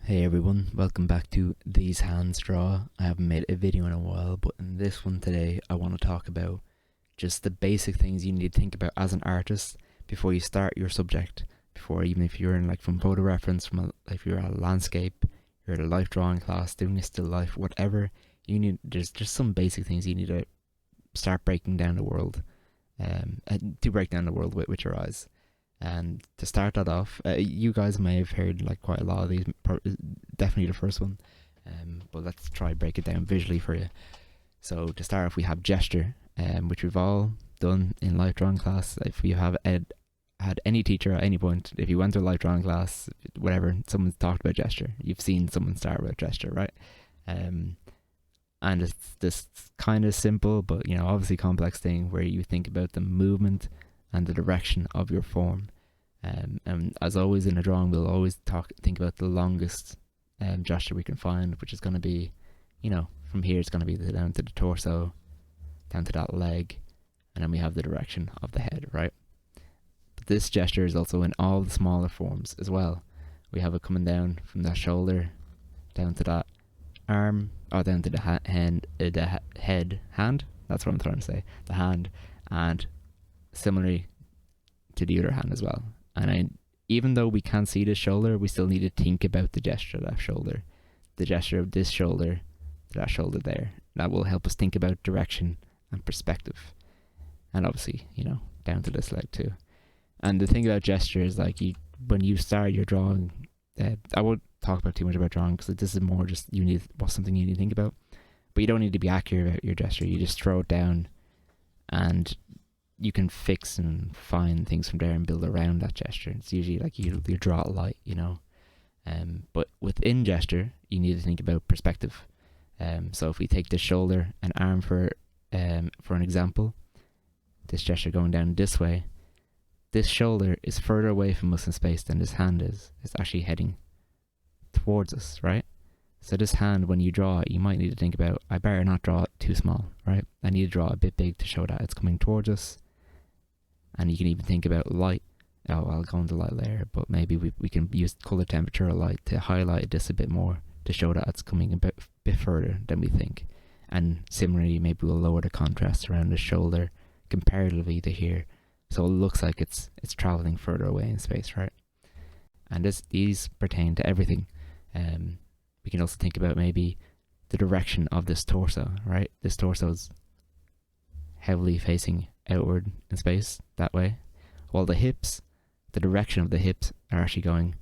Hey everyone, welcome back to These Hands Draw. I haven't made a video in a while, but in this one today I want to talk about just the basic things you need to think about as an artist before you start your subject. Before, even if you're in from photo reference, if you're at a landscape, you're at a life drawing class, doing a still life, whatever, there's just some basic things you need to start breaking down the world, to break down the world with your eyes. And to start that off, you guys may have heard quite a lot of these, definitely the first one, but let's try break it down visually for you. So to start off, we have gesture, which we've all done in life drawing class. If you have had any teacher at any point, if you went to a life drawing class, whatever, someone's talked about gesture, you've seen someone start with gesture, right? And it's this kind of simple, but obviously complex thing where you think about the movement and the direction of your form. And as always in a drawing, we'll always think about the longest gesture we can find, which is going to be, from here it's going to be down to the torso, down to that leg, and then we have the direction of the head, right? But this gesture is also in all the smaller forms as well. We have it coming down from that shoulder, down to that arm, or down to the hand, that's what I'm trying to say, the hand, and similarly to the other hand as well. And even though we can't see the shoulder, we still need to think about the gesture of that shoulder, the gesture of this shoulder to that shoulder there. That will help us think about direction and perspective, and obviously down to this leg too. And the thing about gesture is when you start your drawing, I won't talk about too much about drawing because this is more just something you need to think about, but you don't need to be accurate about your gesture. You just throw it down and you can fix and find things from there and build around that gesture. It's usually you draw it light, but within gesture you need to think about perspective. So if we take this shoulder and arm for an example, this gesture going down this way, this shoulder is further away from us in space than this hand is. It's actually heading towards us, right? So this hand, when you draw it, you might need to think about, I better not draw it too small, right? I need to draw it a bit big to show that it's coming towards us. And you can even think about light. Oh, I'll go into light later, but maybe we can use color temperature of light to highlight this a bit more to show that it's coming a bit further than we think. And similarly, maybe we'll lower the contrast around the shoulder comparatively to here, so it looks like it's traveling further away in space, right? And these pertain to everything. We can also think about maybe the direction of this torso, right? This torso is heavily facing outward in space that way, while the hips, the direction of the hips are actually going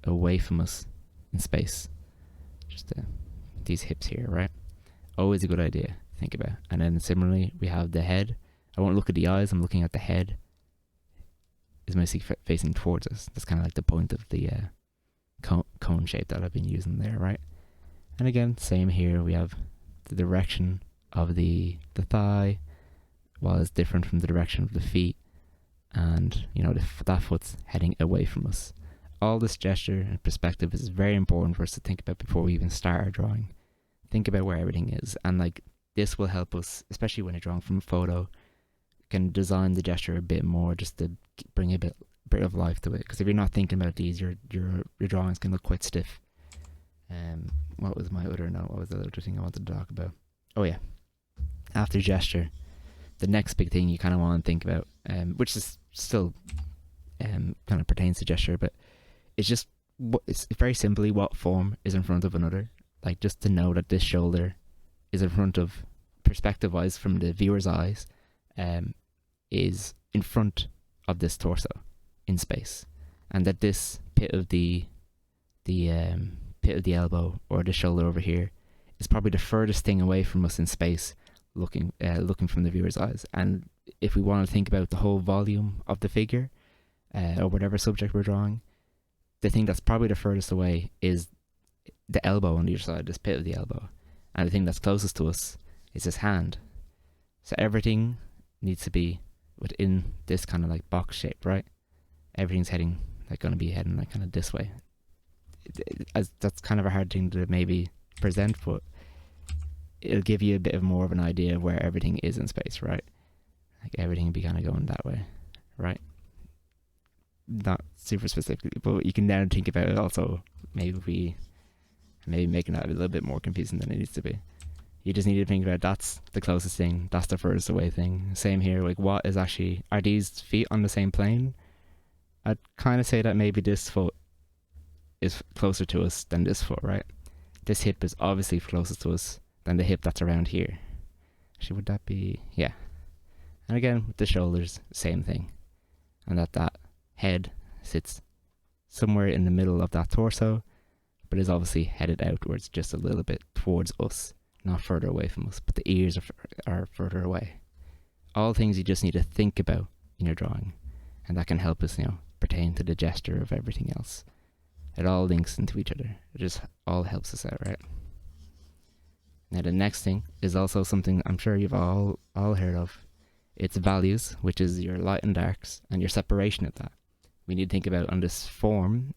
away from us in space. Just these hips here, right? Always a good idea to think about. And then similarly we have the head. I won't look at the eyes, I'm looking at the head. Is mostly facing towards us. That's kind of the point of the cone shape that I've been using there, right? And again, same here, we have the direction of the thigh was different from the direction of the feet, and that foot's heading away from us. All this gesture and perspective is very important for us to think about before we even start our drawing. Think about where everything is, and this will help us, especially when you're drawing from a photo, can design the gesture a bit more just to bring a bit of life to it. Because if you're not thinking about these, your drawings can look quite stiff. What was my other note? What was the other thing I wanted to talk about? Oh yeah, after gesture, the next big thing you kind of want to think about, which is still kind of pertains to gesture, but it's just it's very simply what form is in front of another. Just to know that this shoulder is in front of, perspective wise from the viewer's eyes, is in front of this torso in space, and that this pit of the elbow or the shoulder over here is probably the furthest thing away from us in space, looking from the viewer's eyes. And if we want to think about the whole volume of the figure, or whatever subject we're drawing, the thing that's probably the furthest away is the elbow on the other side, this pit of the elbow, and the thing that's closest to us is his hand. So everything needs to be within this kind of box shape, right? Everything's heading going to be heading kind of this way. That's kind of a hard thing to maybe present, but it'll give you a bit of more of an idea of where everything is in space, right? Everything will be kind of going that way, right? Not super specifically, but you can now think about it also maybe making that a little bit more confusing than it needs to be. You just need to think about that's the closest thing, that's the furthest away thing. Same here, like what is actually, are these feet on the same plane? I'd kind of say that maybe this foot is closer to us than this foot, right? This hip is obviously closest to us than the hip that's around here. Actually, would that be, yeah. And again, with the shoulders, same thing. And that head sits somewhere in the middle of that torso, but is obviously headed outwards just a little bit towards us, not further away from us, but the ears are further away. All things you just need to think about in your drawing, and that can help us, pertain to the gesture of everything else. It all links into each other. It just all helps us out, right? Now the next thing is also something I'm sure you've all heard of. It's values, which is your light and darks, and your separation of that. We need to think about on this form,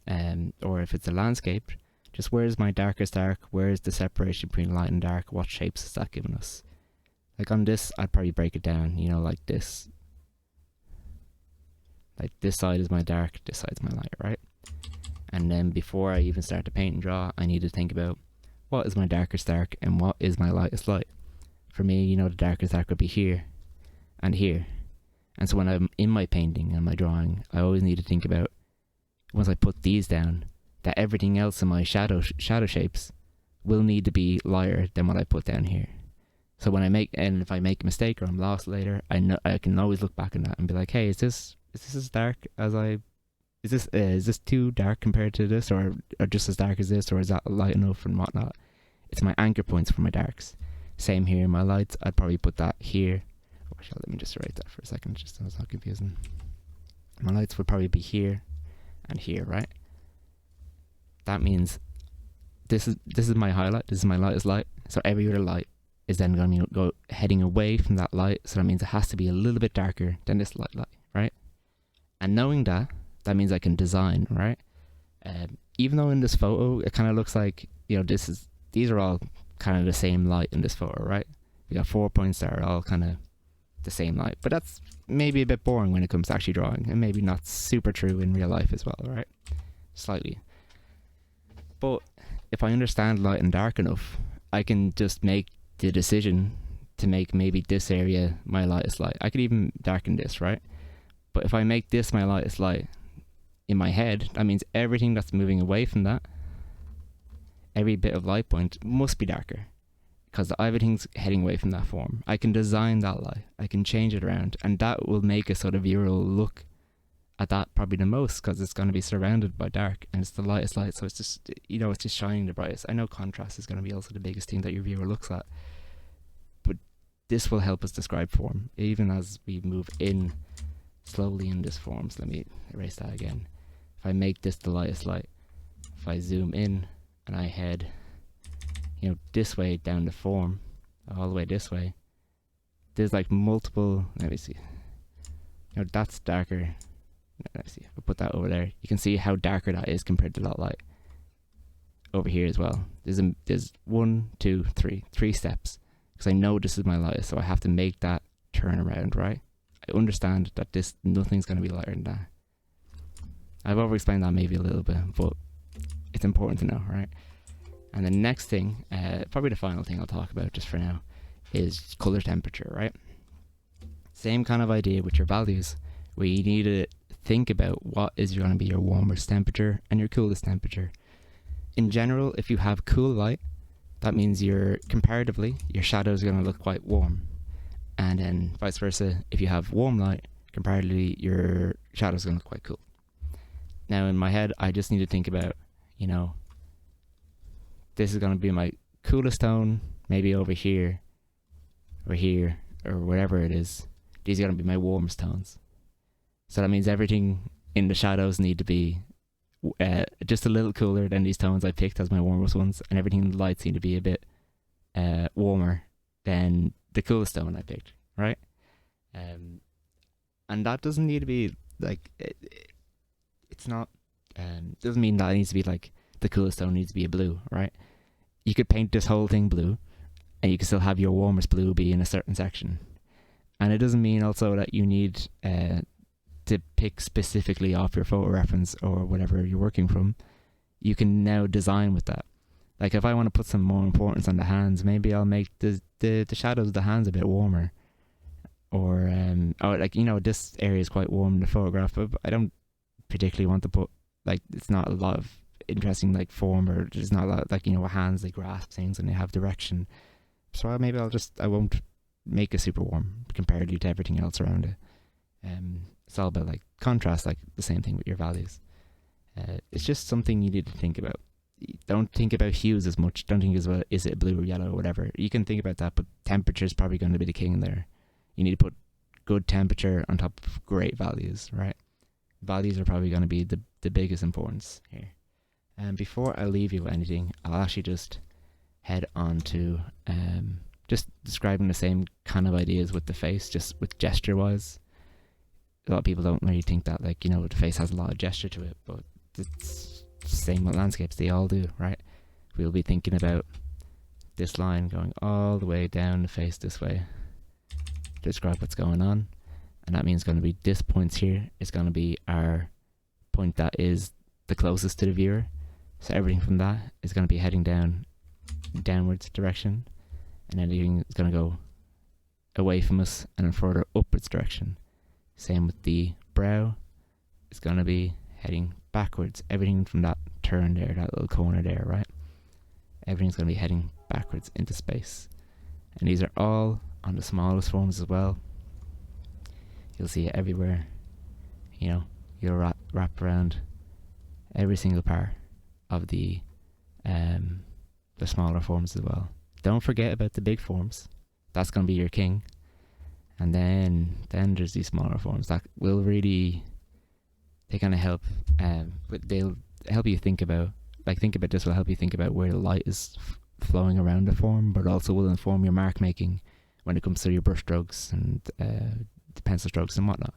or if it's a landscape, just where's my darkest dark, where's the separation between light and dark, what shapes is that giving us? Like on this, I'd probably break it down, like this. Like this side is my dark, this side's my light, right? And then before I even start to paint and draw, I need to think about what is my darkest dark and what is my lightest light. For me, the darkest dark would be here and here. And so when I'm in my painting and my drawing, I always need to think about, once I put these down, that everything else in my shadow shapes will need to be lighter than what I put down here. So when if I make a mistake or I'm lost later, I know I can always look back on that and be like, hey, is this as dark as is this too dark compared to this, or just as dark as this, or is that light enough and whatnot? It's my anchor points for my darks. Same here, my lights, I'd probably put that here. Actually, let me just write that for a second, just so it's not confusing. My lights would probably be here and here, right? That means this is my highlight, this is my lightest light, so every other light is then going to go heading away from that light, so that means it has to be a little bit darker than this light, right? And knowing that means I can design, right? Even though in this photo it kind of looks like, these are all kind of the same light in this photo, right? We got 4 points that are all kind of the same light, but that's maybe a bit boring when it comes to actually drawing, and maybe not super true in real life as well, right? Slightly. But if I understand light and dark enough, I can just make the decision to make maybe this area my lightest light. I could even darken this, right? But if I make this my lightest light in my head, that means everything that's moving away from that, every bit of light point must be darker, because everything's heading away from that form. I can design that light, I can change it around, and that will make a sort of viewer look at that probably the most, because it's going to be surrounded by dark, and it's the lightest light, so it's just, it's just shining the brightest. I know contrast is going to be also the biggest thing that your viewer looks at, but this will help us describe form, even as we move in slowly in this form. So let me erase that again. If I make this the lightest light, if I zoom in and I head, this way down the form, all the way this way, there's like multiple, let me see, that's darker. Let me see, if I put that over there, you can see how darker that is compared to that light. Over here as well, there's 1, 2, 3 steps, because I know this is my lightest, so I have to make that turn around, right? I understand that nothing's going to be lighter than that. I've over-explained that maybe a little bit, but it's important to know, right? And the next thing, probably the final thing I'll talk about just for now, is color temperature, right? Same kind of idea with your values, where you need to think about what is going to be your warmest temperature and your coolest temperature. In general, if you have cool light, that means comparatively, your shadows are going to look quite warm. And then vice versa, if you have warm light, comparatively, your shadows are going to look quite cool. Now in my head, I just need to think about, this is going to be my coolest tone, maybe over here, or here, or whatever it is. These are going to be my warmest tones. So that means everything in the shadows need to be just a little cooler than these tones I picked as my warmest ones, and everything in the lights need to be a bit warmer than the coolest tone I picked, right? And that doesn't need to be like, it's not, doesn't mean that it needs to be like the coolest tone needs to be a blue, right? You could paint this whole thing blue, and you can still have your warmest blue be in a certain section. And it doesn't mean also that you need to pick specifically off your photo reference or whatever you're working from. you can now design with that. Like if I want to put some more importance on the hands, maybe I'll make the shadows of the hands a bit warmer. Or like, you know, this area is quite warm in the photograph, but I don't particularly want to put, like, it's not a lot of interesting like form, or there's not a lot, like, you know, hands, they grasp things and they have direction. So maybe I won't make it super warm comparatively to everything else around it. It's all about like contrast, like the same thing with your values. It's just something you need to think about. Don't think about hues as much. Don't think about, is it blue or yellow or whatever. You can think about that, but temperature is probably going to be the king there. You need to put good temperature on top of great values, right? Values are probably going to be the biggest importance here. And before I leave you with anything, I'll actually just head on to just describing the same kind of ideas with the face, just with gesture wise. A lot of people don't really think that, like, you know, the face has a lot of gesture to it, but it's the same with landscapes. They all do, right? We'll be thinking about this line going all the way down the face this way to describe what's going on. And that means going to be this point here is going to be our point that is the closest to the viewer. So everything from that is going to be heading downwards direction, and everything is going to go away from us and then further upwards direction. Same with the brow, it's going to be heading backwards. Everything from that turn there, that little corner there, right? Everything's going to be heading backwards into space. And these are all on the smallest forms as well. You'll see it everywhere. You know, you'll wrap around every single part of the smaller forms as well. Don't forget about the big forms. That's going to be your king. And then there's these smaller forms that will really, they kind of help, but they'll help you think about this will help you think about where the light is flowing around the form, but also will inform your mark making when it comes to your brush strokes and the pencil strokes and whatnot.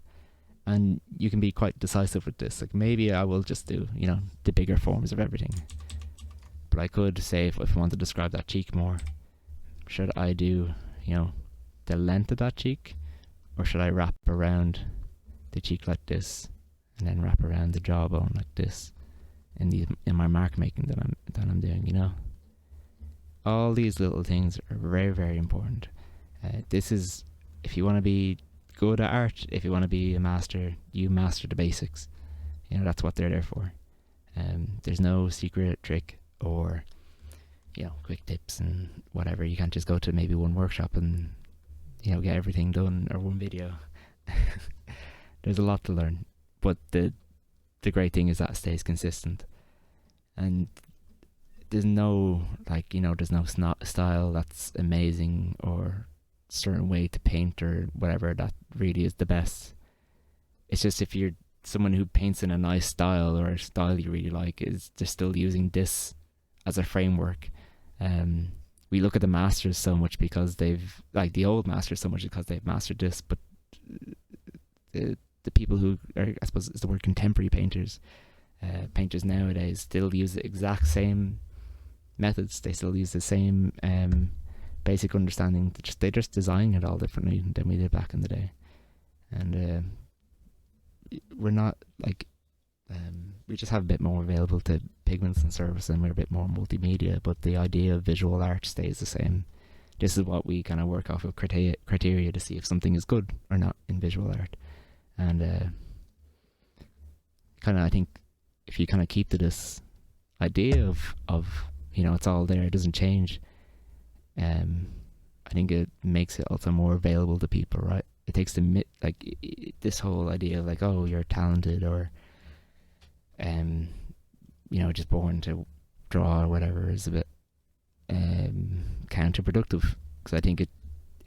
And you can be quite decisive with this. Like, maybe I will just do, you know, the bigger forms of everything. But I could say, if I want to describe that cheek more, should I do, you know, the length of that cheek, or should I wrap around the cheek like this and then wrap around the jawbone like this in my mark making that I'm doing, you know? All these little things are very, very important. This is, if you want to be good at art, if you want to be a master, you master the basics. You know, that's what they're there for. There's no secret trick or, you know, quick tips and whatever. You can't just go to maybe one workshop and, you know, get everything done, or one video. There's a lot to learn, but the great thing is that it stays consistent. And there's no, like, you know, there's no style that's amazing or certain way to paint or whatever that really is the best. It's just, if you're someone who paints in a nice style, or a style you really like, is they're still using this as a framework. We look at the masters so much because they've, like, the old masters so much because they've mastered this, but the people who are, I suppose is the word, contemporary painters, painters nowadays still use the exact same methods. They still use the same basic understanding. They just design it all differently than we did back in the day. And we're not like, we just have a bit more available to pigments and surface, and we're a bit more multimedia, but the idea of visual art stays the same. This is what we kind of work off of criteria to see if something is good or not in visual art. And kind of, I think if you kind of keep to this idea of you know, it's all there, it doesn't change, I think it makes it also more available to people, right? It takes the this whole idea of like, oh, you're talented, or you know, just born to draw or whatever, is a bit counterproductive, because I think it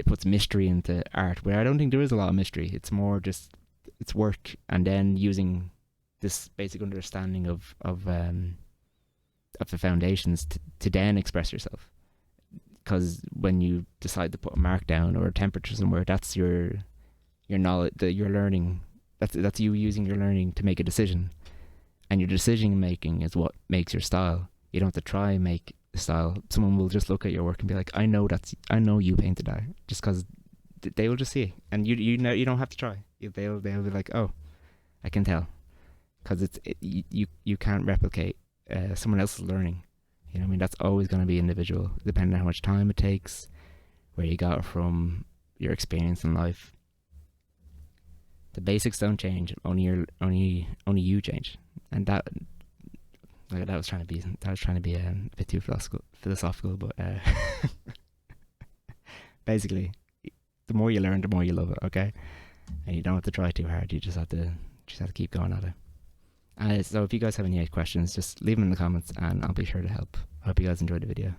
puts mystery into art, where I don't think there is a lot of mystery. It's more just, it's work, and then using this basic understanding of the foundations to then express yourself. Because when you decide to put a mark down or a temperature somewhere, that's your knowledge, that you're learning. That's you using your learning to make a decision, and your decision making is what makes your style. You don't have to try and make a style. Someone will just look at your work and be like, I know you painted that, just because they will just see it, and you know, you don't have to try. They'll be like, oh, I can tell, because you can't replicate someone else is learning. You know what I mean? That's always going to be individual, depending on how much time it takes, where you got it from, your experience in life. The basics don't change. Only you change. And that was trying to be a bit too philosophical, but basically, the more you learn, the more you love it. Okay, and you don't have to try too hard. You just have to keep going at it. So if you guys have any questions, just leave them in the comments, and I'll be sure to help. I hope you guys enjoyed the video.